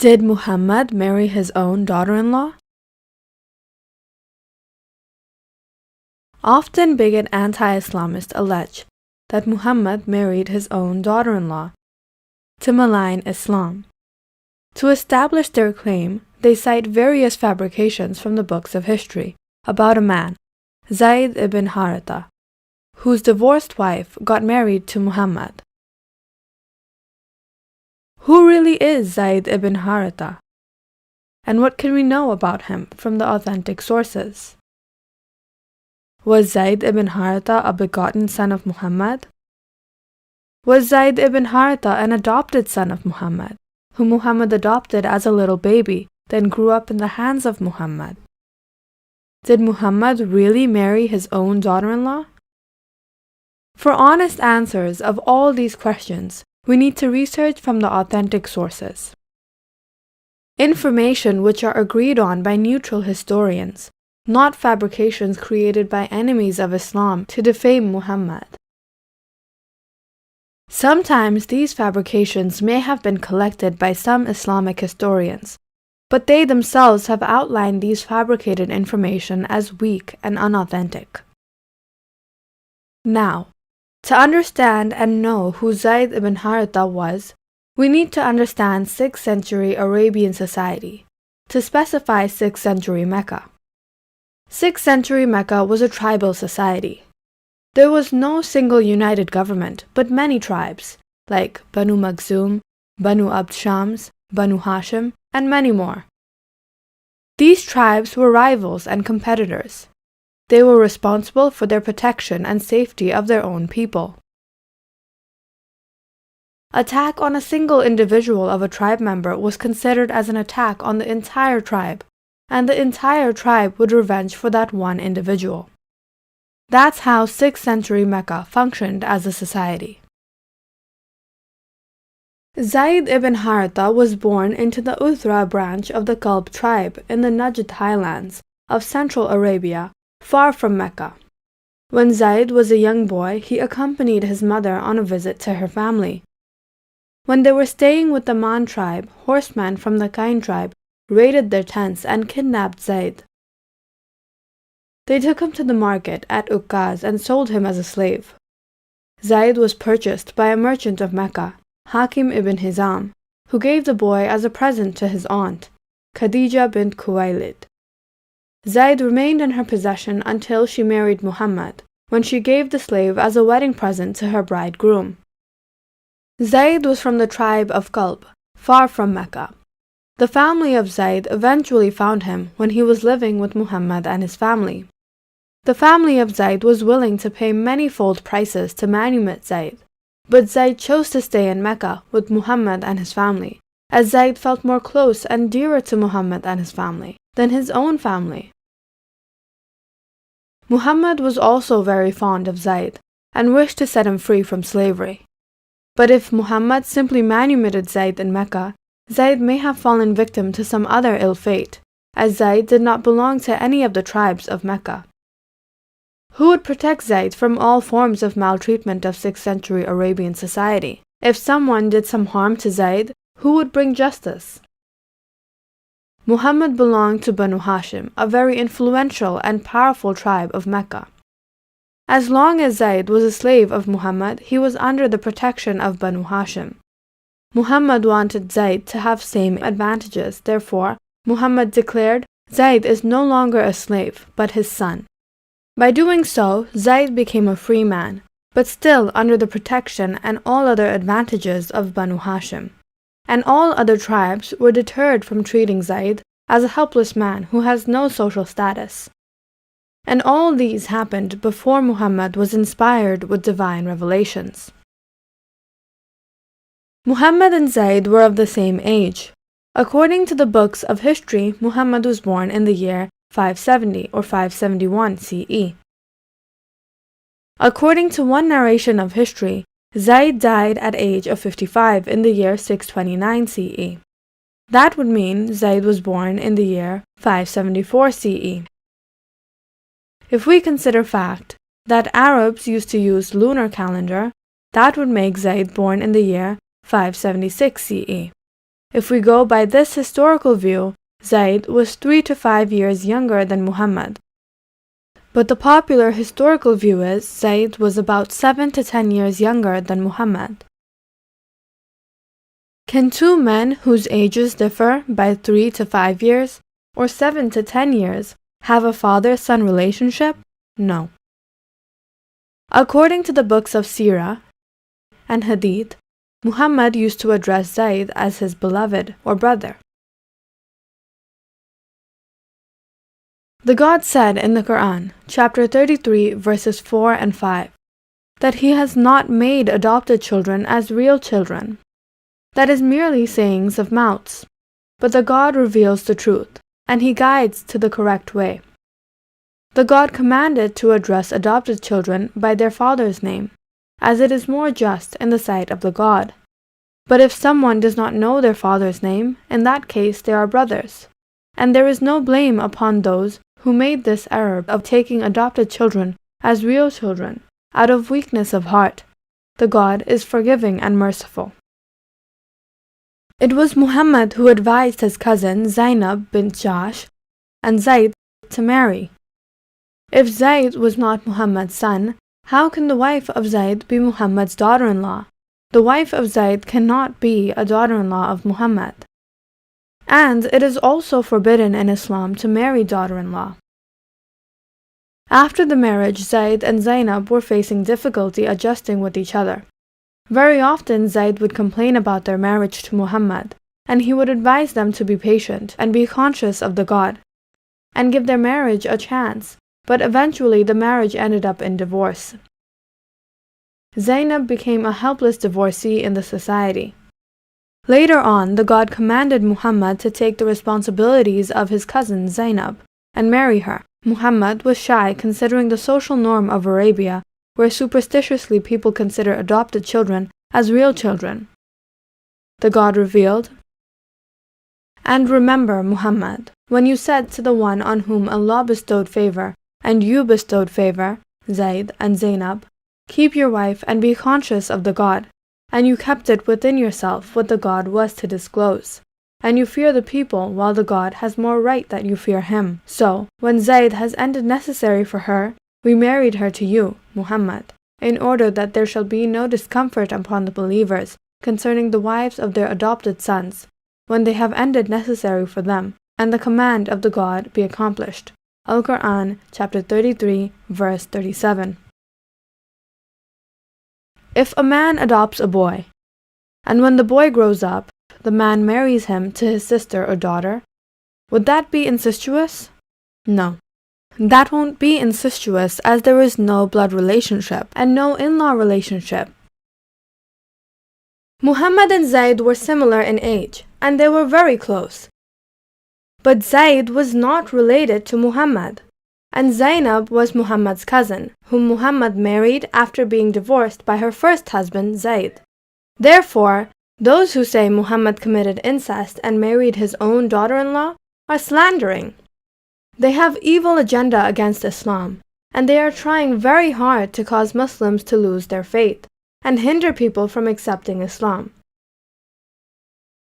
Did Muhammad marry his own daughter-in-law? Often bigot anti-Islamists allege that Muhammad married his own daughter-in-law to malign Islam. To establish their claim, they cite various fabrications from the books of history about a man, Zayd ibn Haritha, whose divorced wife got married to Muhammad. Who really is Zayd ibn Haritha? And what can we know about him from the authentic sources? Was Zayd ibn Haritha a begotten son of Muhammad? Was Zayd ibn Haritha an adopted son of Muhammad, whom Muhammad adopted as a little baby, then grew up in the hands of Muhammad? Did Muhammad really marry his own daughter-in-law? For honest answers of all these questions, we need to research from the authentic sources. Information which are agreed on by neutral historians, not fabrications created by enemies of Islam to defame Muhammad. Sometimes these fabrications may have been collected by some Islamic historians, but they themselves have outlined these fabricated information as weak and unauthentic. Now, to understand and know who Zayd ibn Haritha was, we need to understand 6th century Arabian society, to specify 6th century Mecca. 6th century Mecca was a tribal society. There was no single united government, but many tribes, like Banu Makhzum, Banu Abd Shams, Banu Hashim, and many more. These tribes were rivals and competitors. They were responsible for their protection and safety of their own people. Attack on a single individual of a tribe member was considered as an attack on the entire tribe, and the entire tribe would revenge for that one individual. That's how 6th century Mecca functioned as a society. Zayd ibn Haritha was born into the Uthra branch of the Kalb tribe in the Najd highlands of central Arabia, far from Mecca. When Zayd was a young boy, he accompanied his mother on a visit to her family. When they were staying with the Man tribe, horsemen from the Kain tribe raided their tents and kidnapped Zayd. They took him to the market at Ukkaz and sold him as a slave. Zayd was purchased by a merchant of Mecca, Hakim ibn Hizam, who gave the boy as a present to his aunt, Khadija bint Khuwaylid. Zayd remained in her possession until she married Muhammad, when she gave the slave as a wedding present to her bridegroom. Zayd was from the tribe of Kalb, far from Mecca. The family of Zayd eventually found him when he was living with Muhammad and his family. The family of Zayd was willing to pay many-fold prices to manumit Zayd, but Zayd chose to stay in Mecca with Muhammad and his family, as Zayd felt more close and dearer to Muhammad and his family than his own family. Muhammad was also very fond of Zayd and wished to set him free from slavery. But if Muhammad simply manumitted Zayd in Mecca, Zayd may have fallen victim to some other ill fate, as Zayd did not belong to any of the tribes of Mecca. Who would protect Zayd from all forms of maltreatment of 6th century Arabian society? If someone did some harm to Zayd, who would bring justice? Muhammad belonged to Banu Hashim, a very influential and powerful tribe of Mecca. As long as Zayd was a slave of Muhammad, he was under the protection of Banu Hashim. Muhammad wanted Zayd to have same advantages, therefore, Muhammad declared, Zayd is no longer a slave, but his son. By doing so, Zayd became a free man, but still under the protection and all other advantages of Banu Hashim. And all other tribes were deterred from treating Zayd as a helpless man who has no social status. And all these happened before Muhammad was inspired with divine revelations. Muhammad and Zayd were of the same age. According to the books of history, Muhammad was born in the year 570 or 571 CE. According to one narration of history, Zayd died at age of 55 in the year 629 CE. That would mean Zayd was born in the year 574 CE. If we consider fact that Arabs used to use lunar calendar, that would make Zayd born in the year 576 CE. If we go by this historical view, Zayd was 3 to 5 years younger than Muhammad. But the popular historical view is Zayd was about 7 to 10 years younger than Muhammad. Can two men whose ages differ by 3 to 5 years or 7 to 10 years have a father-son relationship? No. According to the books of Sirah and Hadith, Muhammad used to address Zayd as his beloved or brother. The God said in the Quran, chapter 33, verses 4 and 5, that He has not made adopted children as real children. That is merely sayings of mouths, but the God reveals the truth, and He guides to the correct way. The God commanded to address adopted children by their father's name, as it is more just in the sight of the God. But if someone does not know their father's name, in that case they are brothers, and there is no blame upon those who made this error of taking adopted children as real children out of weakness of heart. The God is forgiving and merciful. It was Muhammad who advised his cousin Zainab bint Jahsh and Zayd to marry. If Zayd was not Muhammad's son, how can the wife of Zayd be Muhammad's daughter-in-law? The wife of Zayd cannot be a daughter-in-law of Muhammad. And it is also forbidden in Islam to marry daughter-in-law. After the marriage, Zayd and Zainab were facing difficulty adjusting with each other. Very often Zayd would complain about their marriage to Muhammad, and he would advise them to be patient and be conscious of the God, and give their marriage a chance, but eventually the marriage ended up in divorce. Zainab became a helpless divorcee in the society. Later on, the God commanded Muhammad to take the responsibilities of his cousin Zainab and marry her. Muhammad was shy considering the social norm of Arabia, where superstitiously people consider adopted children as real children. The God revealed, "And remember, Muhammad, when you said to the one on whom Allah bestowed favor, and you bestowed favor, Zayd and Zainab, keep your wife and be conscious of the God, and you kept it within yourself what the God was to disclose. And you fear the people, while the God has more right that you fear Him. So, when Zayd has ended necessary for her, we married her to you, Muhammad, in order that there shall be no discomfort upon the believers concerning the wives of their adopted sons, when they have ended necessary for them, and the command of the God be accomplished." Al-Quran, chapter 33, verse 37. If a man adopts a boy, and when the boy grows up, the man marries him to his sister or daughter, would that be incestuous? No. That won't be incestuous, as there is no blood relationship and no in-law relationship. Muhammad and Zayd were similar in age, and they were very close. But Zayd was not related to Muhammad, and Zainab was Muhammad's cousin, whom Muhammad married after being divorced by her first husband, Zayd. Therefore, those who say Muhammad committed incest and married his own daughter-in-law are slandering. They have evil agenda against Islam, and they are trying very hard to cause Muslims to lose their faith and hinder people from accepting Islam.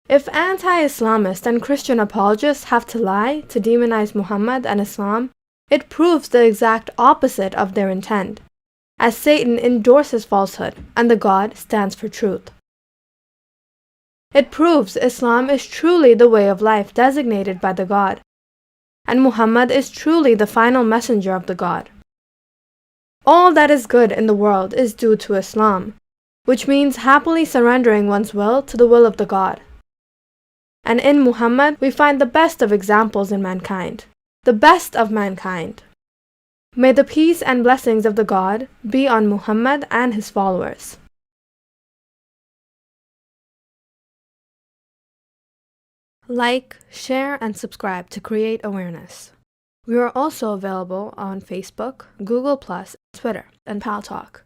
If anti-Islamist and Christian apologists have to lie to demonize Muhammad and Islam, it proves the exact opposite of their intent, as Satan endorses falsehood and the God stands for truth. It proves Islam is truly the way of life designated by the God, and Muhammad is truly the final messenger of the God. All that is good in the world is due to Islam, which means happily surrendering one's will to the will of the God. And in Muhammad we find the best of examples in mankind, the best of mankind. May the peace and blessings of the God be on Muhammad and his followers. Like, share, and subscribe to create awareness. We are also available on Facebook, Google+, Twitter, and Paltalk.